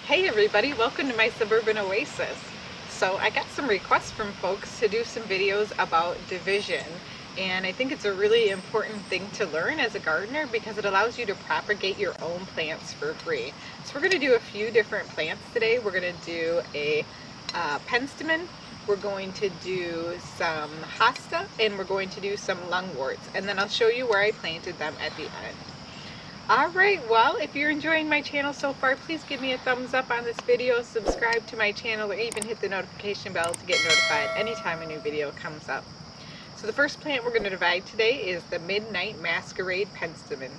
Hey everybody, welcome to my suburban oasis. So I got some requests from folks to do some videos about division, and I think it's a really important thing to learn as a gardener because it allows you to propagate your own plants for free. So we're going to do a few different plants today. We're going to do a Penstemon, we're going to do some hosta, and we're going to do some lungworts, and then I'll show you where I planted them at the end. Alright, well, if you're enjoying my channel so far, please give me a thumbs up on this video, subscribe to my channel, or even hit the notification bell to get notified anytime a new video comes up. So the first plant we're going to divide today is the Midnight Masquerade Penstemon.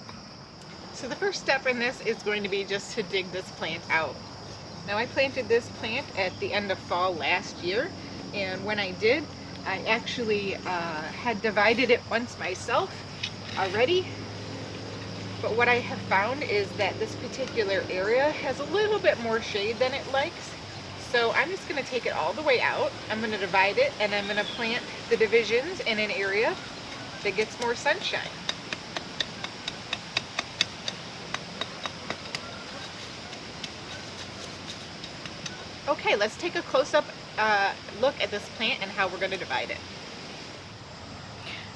So the first step in this is going to be just to dig this plant out. Now I planted this plant at the end of fall last year, and when I did, I actually had divided it once myself already. But what I have found is that this particular area has a little bit more shade than it likes. So I'm just going to take it all the way out. I'm going to divide it, and I'm going to plant the divisions in an area that gets more sunshine. Okay, let's take a close-up look at this plant and how we're going to divide it.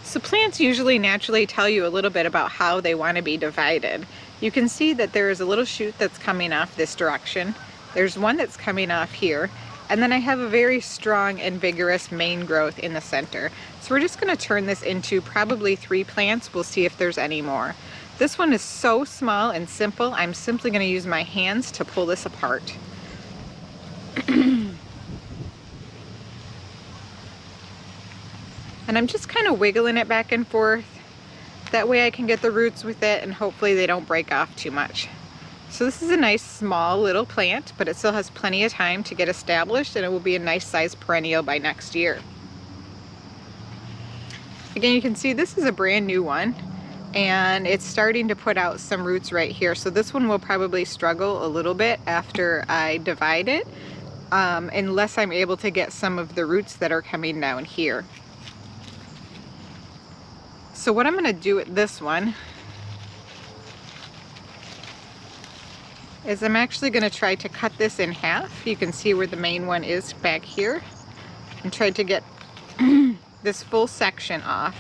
So plants usually naturally tell you a little bit about how they want to be divided. You can see that there is a little shoot that's coming off this direction. There's one that's coming off here. And then I have a very strong and vigorous main growth in the center. So we're just going to turn this into probably 3 plants. We'll see if there's any more. This one is so small and simple, I'm simply going to use my hands to pull this apart. And I'm just kind of wiggling it back and forth. That way I can get the roots with it and hopefully they don't break off too much. So this is a nice small little plant, but it still has plenty of time to get established, and it will be a nice size perennial by next year. Again, you can see this is a brand new one, and it's starting to put out some roots right here. So this one will probably struggle a little bit after I divide it, unless I'm able to get some of the roots that are coming down here. So what I'm going to do with this one is I'm actually going to try to cut this in half. You can see where the main one is back here, and try to get this full section off.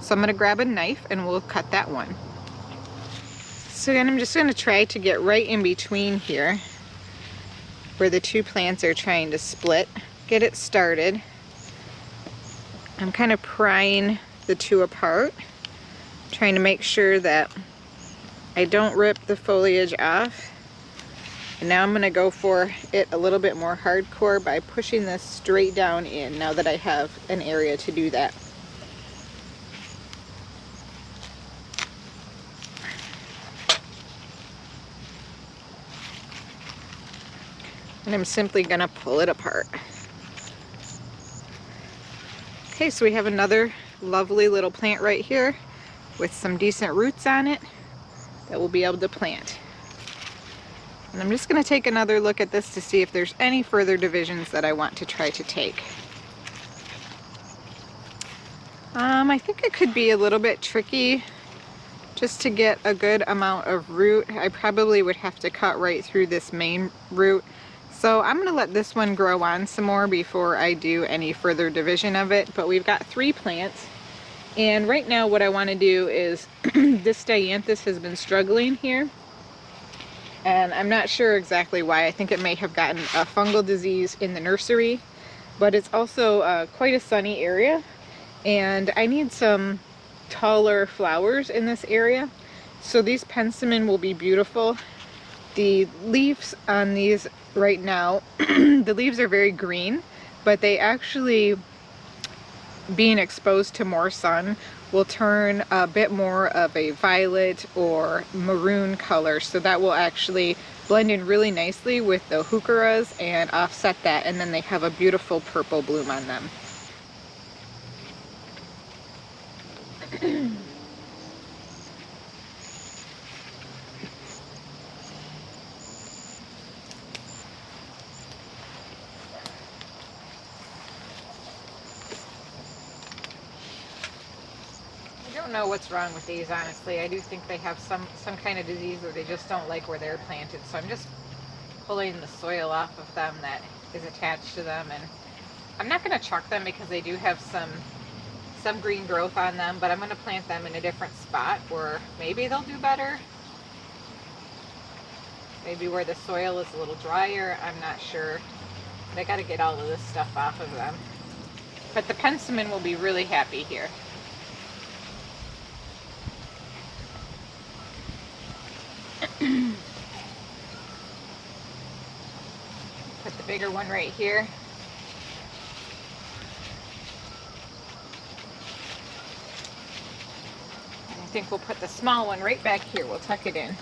So I'm going to grab a knife and we'll cut that one. So again, I'm just going to try to get right in between here where the 2 plants are trying to split. Get it started. I'm kind of prying the 2 apart, trying to make sure that I don't rip the foliage off. And now I'm going to go for it a little bit more hardcore by pushing this straight down in, now that I have an area to do that. And I'm simply going to pull it apart. Okay, so we have another lovely little plant right here with some decent roots on it that we'll be able to plant. And I'm just going to take another look at this to see if there's any further divisions that I want to try to take. I think it could be a little bit tricky just to get a good amount of root. I probably would have to cut right through this main root. So I'm going to let this one grow on some more before I do any further division of it. But we've got 3 plants. And right now what I want to do is, this dianthus has been struggling here. And I'm not sure exactly why. I think it may have gotten a fungal disease in the nursery. But it's also quite a sunny area. And I need some taller flowers in this area. So these Penstemon will be beautiful. The leaves on these right now, the leaves are very green, but they actually, being exposed to more sun, will turn a bit more of a violet or maroon color. So that will actually blend in really nicely with the heucheras and offset that, and then they have a beautiful purple bloom on them. I don't know what's wrong with these, honestly. I do think they have some kind of disease, or they just don't like where they're planted. So I'm just pulling the soil off of them that is attached to them. And I'm not going to chuck them because they do have some green growth on them, but I'm going to plant them in a different spot where maybe they'll do better. Maybe where the soil is a little drier, I'm not sure. But I got to get all of this stuff off of them. But the Penstemon will be really happy here. Put the bigger one right here. And I think we'll put the small one right back here. We'll tuck it in.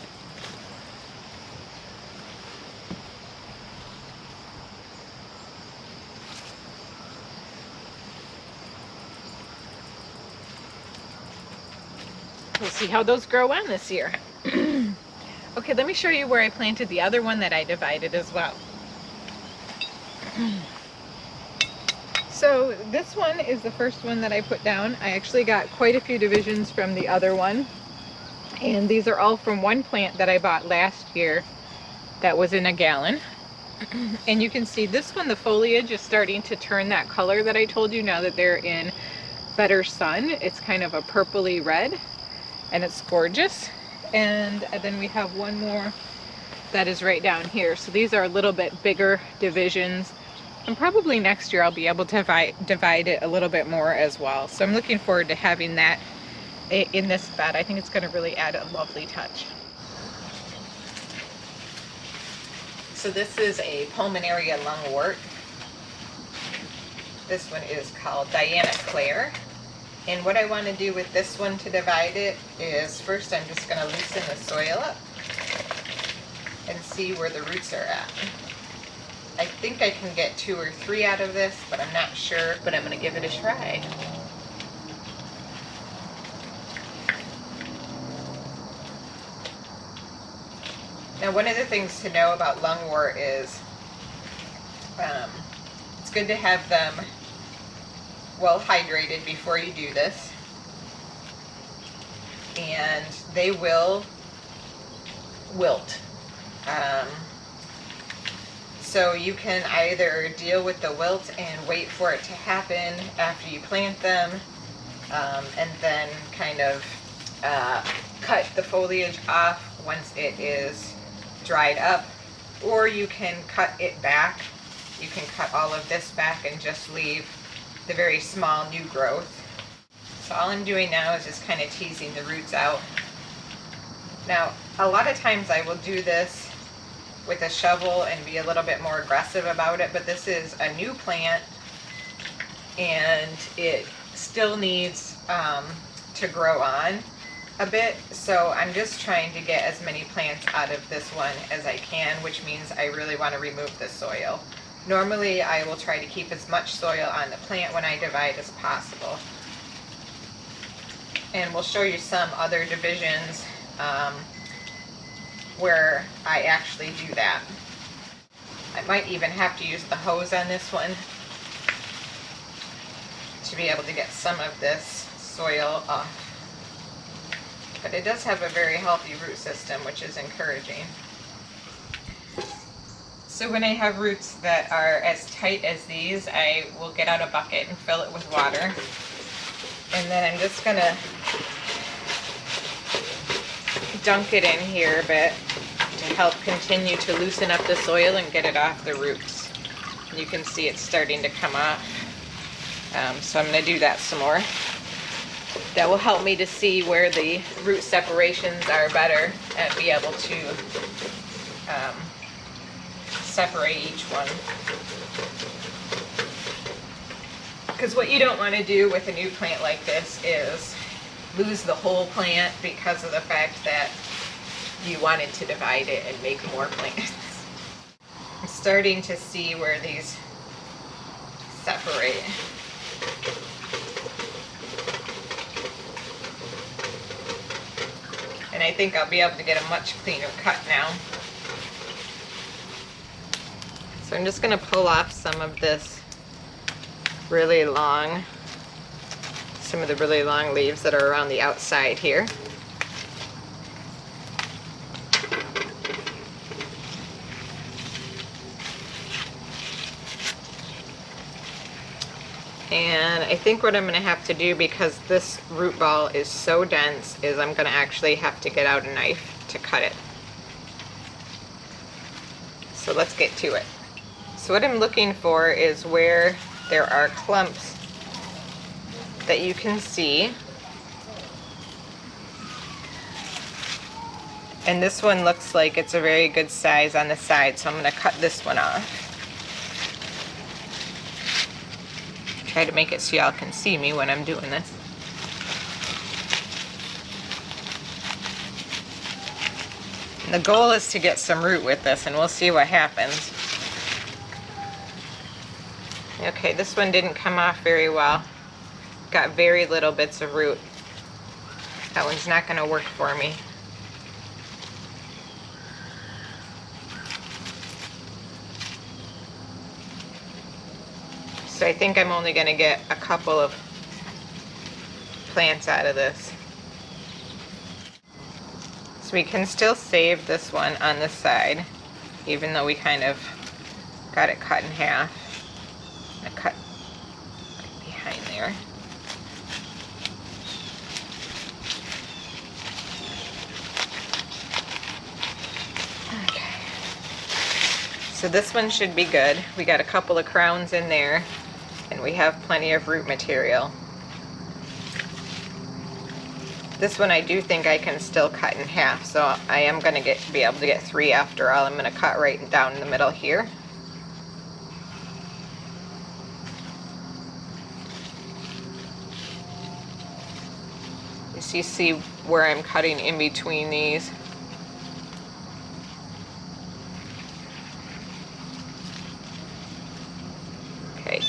We'll see how those grow on this year. Okay, let me show you where I planted the other one that I divided as well. So this one is the first one that I put down. I actually got quite a few divisions from the other one. And these are all from one plant that I bought last year that was in a gallon. And you can see this one, the foliage is starting to turn that color that I told you now that they're in better sun. It's kind of a purpley red. And it's gorgeous. And then we have one more that is right down here. So these are a little bit bigger divisions. And probably next year I'll be able to divide it a little bit more as well. So I'm looking forward to having that in this bed. I think it's going to really add a lovely touch. So this is a pulmonaria lungwort. This one is called Diana Claire. And what I want to do with this one to divide it is first I'm just going to loosen the soil up and see where the roots are at. I think I can get 2 or 3 out of this, but I'm not sure, but I'm going to give it a try. Now one of the things to know about lungwort is it's good to have them well hydrated before you do this, and they will wilt. So you can either deal with the wilt and wait for it to happen after you plant them, and then kind of cut the foliage off once it is dried up, or you can cut it back. You can cut all of this back and just leave the very small new growth. So all I'm doing now is just kind of teasing the roots out. Now, a lot of times I will do this with a shovel and be a little bit more aggressive about it, but this is a new plant and it still needs to grow on a bit. So I'm just trying to get as many plants out of this one as I can, which means I really want to remove the soil. Normally, I will try to keep as much soil on the plant when I divide as possible. And we'll show you some other divisions where I actually do that. I might even have to use the hose on this one to be able to get some of this soil off. But it does have a very healthy root system, which is encouraging. So when I have roots that are as tight as these, I will get out a bucket and fill it with water. And then I'm just going to dunk it in here a bit to help continue to loosen up the soil and get it off the roots. And you can see it's starting to come off. So I'm going to do that some more. That will help me to see where the root separations are better and be able to separate each one. Because what you don't want to do with a new plant like this is lose the whole plant because of the fact that you wanted to divide it and make more plants. I'm starting to see where these separate. And I think I'll be able to get a much cleaner cut now. So I'm just going to pull off some of this really long, some of the really long leaves that are around the outside here. And I think what I'm going to have to do, because this root ball is so dense, is I'm going to actually have to get out a knife to cut it. So let's get to it. So what I'm looking for is where there are clumps that you can see. And this one looks like it's a very good size on the side, so I'm going to cut this one off. Try to make it so y'all can see me when I'm doing this. And the goal is to get some root with this, and we'll see what happens. Okay, this one didn't come off very well. Got very little bits of root. That one's not going to work for me. So I think I'm only going to get a couple of plants out of this. So we can still save this one on the side, even though we kind of got it cut in half. I'm going to cut right behind there. Okay. So this one should be good. We got a couple of crowns in there, and we have plenty of root material. This one I do think I can still cut in half, so I am going to be able to get 3 after all. I'm going to cut right down in the middle here. You see where I'm cutting in between these. Okay.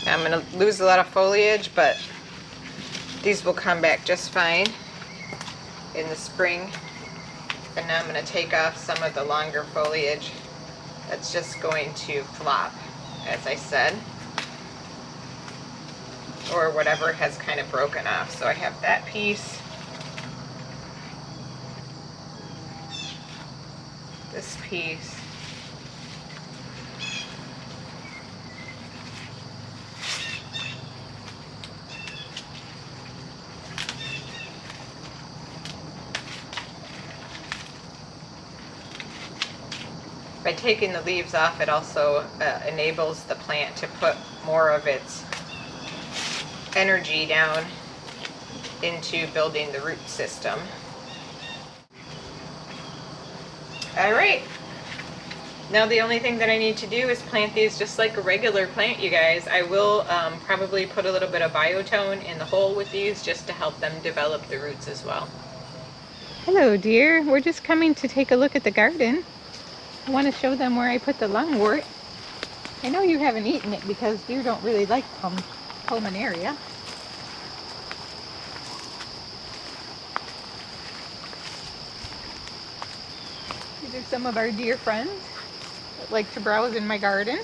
Now I'm going to lose a lot of foliage, but these will come back just fine in the spring. And now I'm going to take off some of the longer foliage that's just going to flop, as I said, or whatever has kind of broken off. So I have that piece, this piece, by taking the leaves off, it also enables the plant to put more of its energy down into building the root system. All right, now the only thing that I need to do is plant these just like a regular plant, you guys. I will probably put a little bit of biotone in the hole with these just to help them develop the roots as well. Hello dear, we're just coming to take a look at the garden. I want to show them where I put the lungwort. I know you haven't eaten it because deer don't really like pulmonaria. These are some of our deer friends that like to browse in my garden.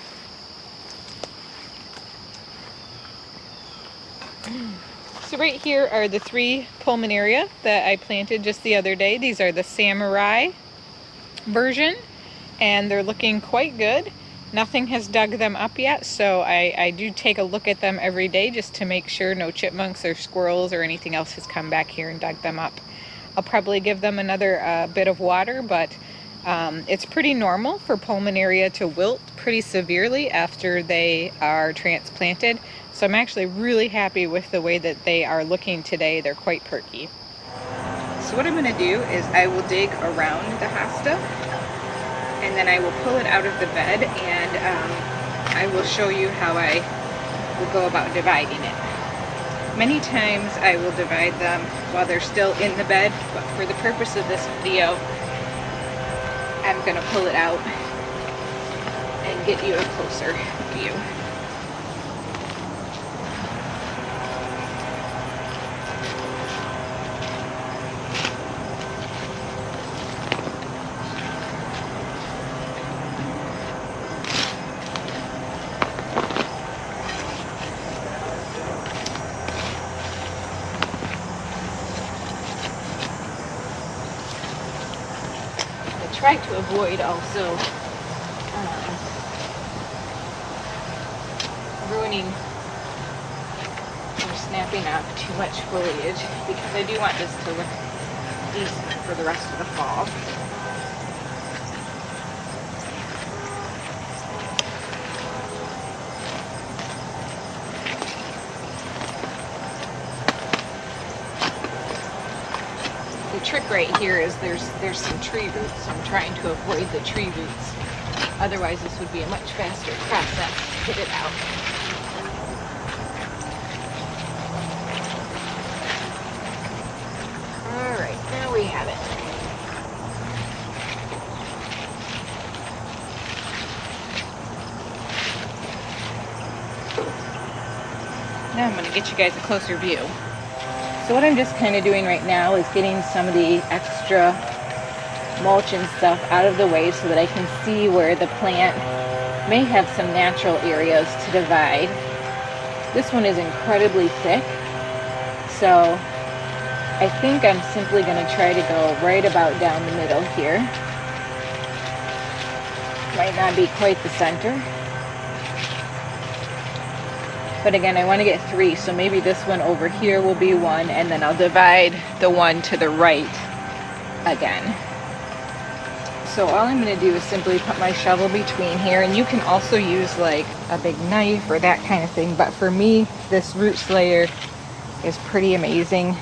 So right here are the 3 pulmonaria that I planted just the other day. These are the samurai version, and they're looking quite good. Nothing has dug them up yet, so I do take a look at them every day just to make sure no chipmunks or squirrels or anything else has come back here and dug them up. I'll probably give them another bit of water, but it's pretty normal for pulmonaria to wilt pretty severely after they are transplanted. So I'm actually really happy with the way that they are looking today. They're quite perky. So what I'm going to do is I will dig around the hosta, and then I will pull it out of the bed, and I will show you how I will go about dividing it. Many times I will divide them while they're still in the bed, but for the purpose of this video, I'm going to pull it out and get you a closer view. try to avoid also ruining or snapping up too much foliage, because I do want this to look decent for the rest of the fall. The trick right here is there's some tree roots, so I'm trying to avoid the tree roots. Otherwise this would be a much faster process to get it out. Alright, now we have it. Now I'm going to get you guys a closer view. So what I'm just kind of doing right now is getting some of the extra mulch and stuff out of the way so that I can see where the plant may have some natural areas to divide. This one is incredibly thick, so I think I'm simply going to try to go right about down the middle here. Might not be quite the center. But again, I want to get 3, so maybe this one over here will be 1, and then I'll divide the one to the right again. So all I'm going to do is simply put my shovel between here, and you can also use like a big knife or that kind of thing, but for me, this root slayer is pretty amazing.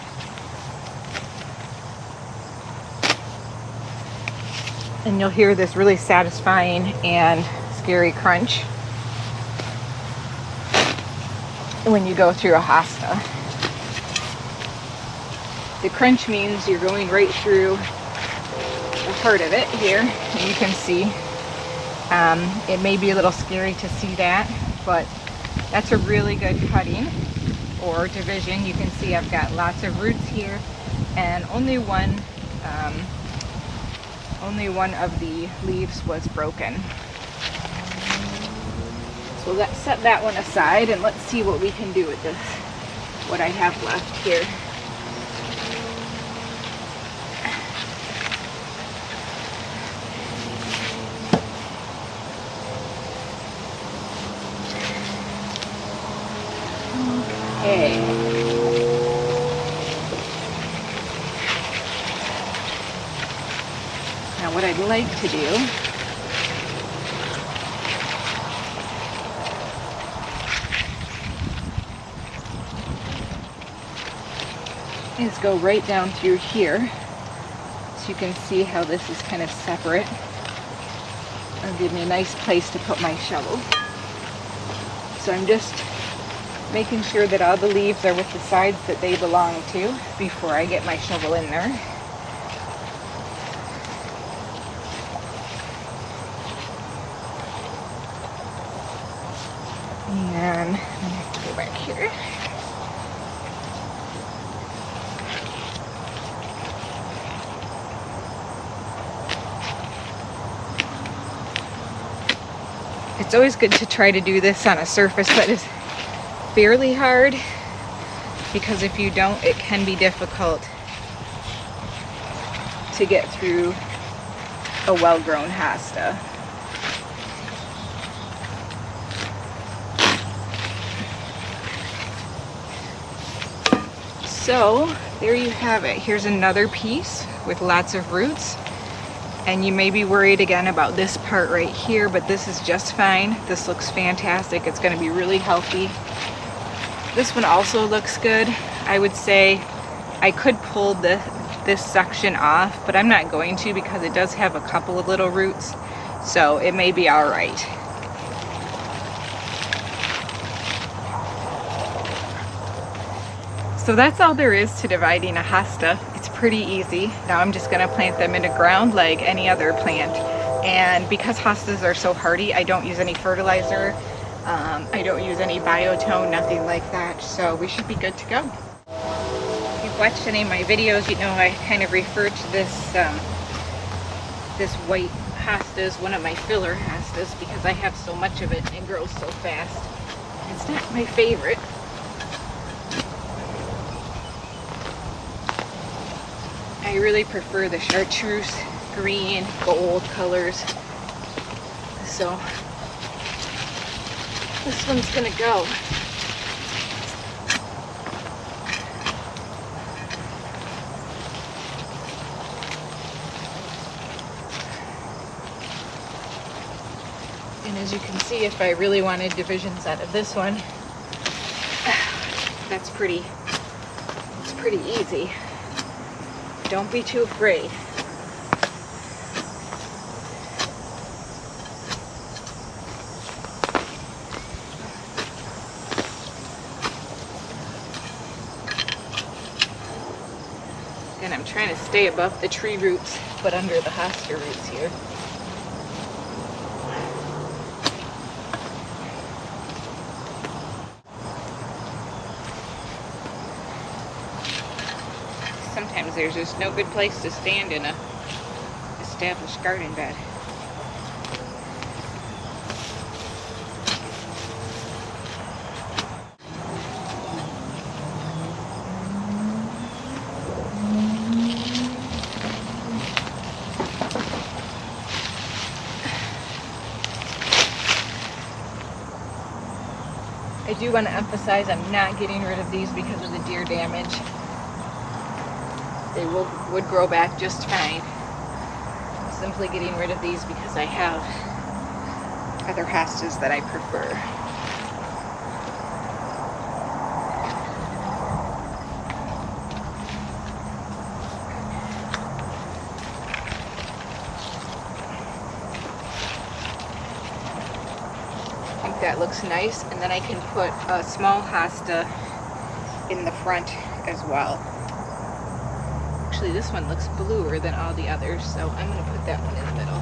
And you'll hear this really satisfying and scary crunch when you go through a hosta. The crunch means you're going right through the heart of it here, and you can see it may be a little scary to see that, but that's a really good cutting or division. You can see I've got lots of roots here, and only one of the leaves was broken. So let's set that one aside, and let's see what we can do with this, what I have left here. Okay. Now what I'd like to do is go right down through here, so you can see how this is kind of separate. It'll give me a nice place to put my shovel. So I'm just making sure that all the leaves are with the sides that they belong to before I get my shovel in there. And I'm gonna have to go back here. It's always good to try to do this on a surface that is fairly hard, because if you don't, it can be difficult to get through a well-grown hosta. So there you have it. Here's another piece with lots of roots. And you may be worried again about this part right here, but this is just fine. This looks fantastic. It's going to be really healthy. This one also looks good. I would say I could pull this section off, but I'm not going to because it does have a couple of little roots, so it may be all right. So that's all there is to dividing a hosta. It's pretty easy. Now I'm just going to plant them into ground like any other plant. And because hostas are so hardy, I don't use any fertilizer. I don't use any biotone, nothing like that. So we should be good to go. If you've watched any of my videos, you know I kind of refer to this this white hosta as one of my filler hostas because I have so much of it and it grows so fast. It's not my favorite. I really prefer the chartreuse green, gold colors. So this one's gonna go. And as you can see, if I really wanted divisions out of this one, it's pretty easy. Don't be too afraid. And I'm trying to stay above the tree roots, but under the hosta roots here. Sometimes there's just no good place to stand in a established garden bed. I do want to emphasize I'm not getting rid of these because of the deer damage. They would grow back just fine. I'm simply getting rid of these because I have other hostas that I prefer. I think that looks nice, and then I can put a small hosta in the front as well. Actually, this one looks bluer than all the others, so I'm going to put that one in the middle.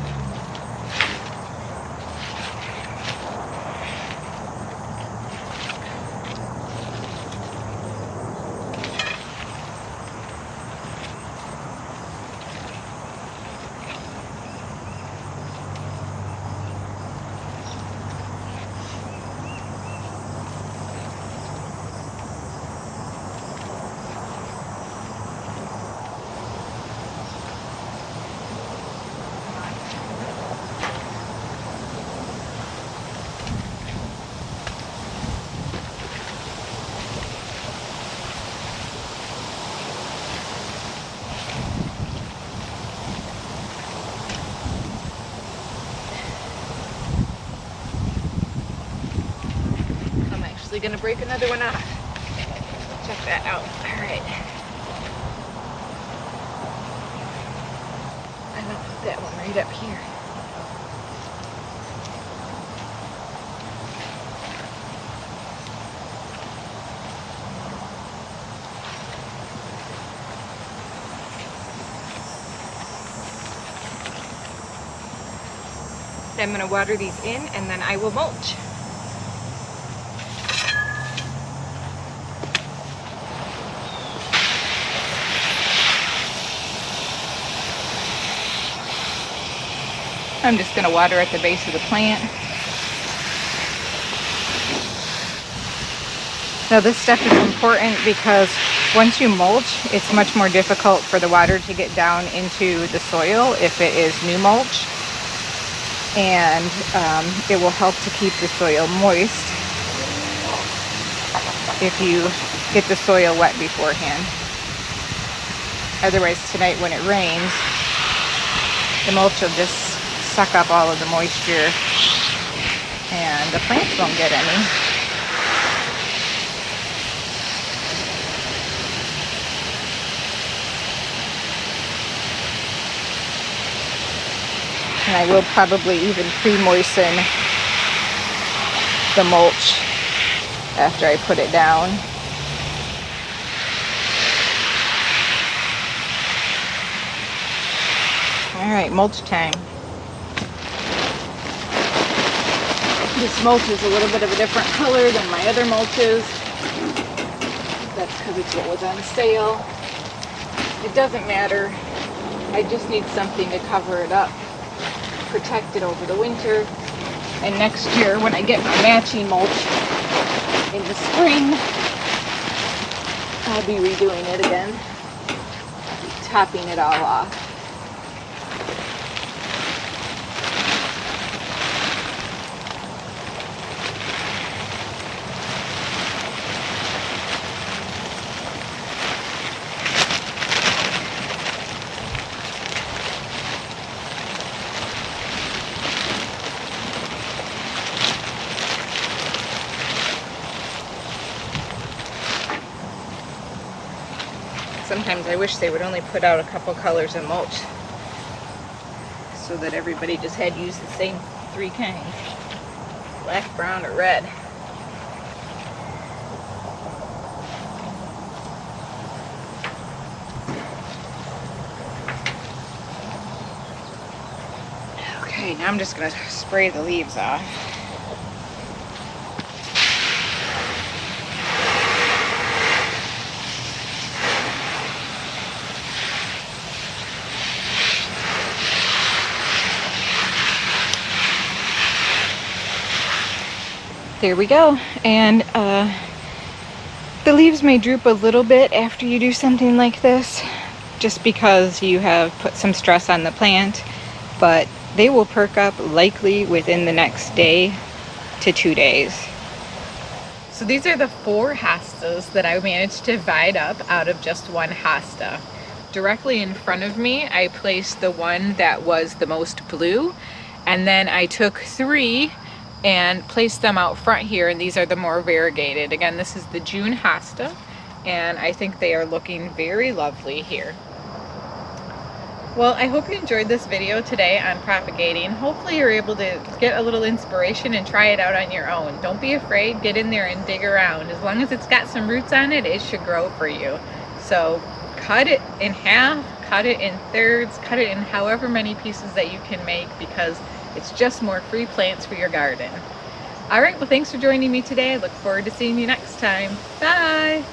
Gonna break another one off. Check that out. All right. I'm gonna put that one right up here. I'm gonna water these in and then I will mulch. I'm just going to water at the base of the plant. Now this stuff is important because once you mulch, it's much more difficult for the water to get down into the soil if it is new mulch. And it will help to keep the soil moist if you get the soil wet beforehand. Otherwise, tonight when it rains, the mulch will just suck up all of the moisture and the plants won't get any. And I will probably even pre-moisten the mulch after I put it down. All right, mulch time. This mulch is a little bit of a different color than my other mulches. That's because it's what was on sale. It doesn't matter. I just need something to cover it up, protect it over the winter. And next year when I get my matching mulch in the spring, I'll be redoing it again, topping it all off. sometimes I wish they would only put out a couple colors of mulch so that everybody just had used the same 3 kinds, black, brown, or red. Okay, now I'm just going to spray the leaves off. There we go. And the leaves may droop a little bit after you do something like this, just because you have put some stress on the plant, but they will perk up likely within the next day to 2 days. So these are the 4 hostas that I managed to divide up out of just 1 hosta. Directly in front of me, I placed the one that was the most blue, and then I took 3 and placed them out front here, and these are the more variegated. Again, this is the June hosta, and I think they are looking very lovely here. Well, I hope you enjoyed this video today on propagating. Hopefully you're able to get a little inspiration and try it out on your own. Don't be afraid, get in there and dig around. As long as it's got some roots on it, it should grow for you. So cut it in half, cut it in thirds, cut it in however many pieces that you can make, because it's just more free plants for your garden. All right, well, thanks for joining me today. I look forward to seeing you next time. Bye!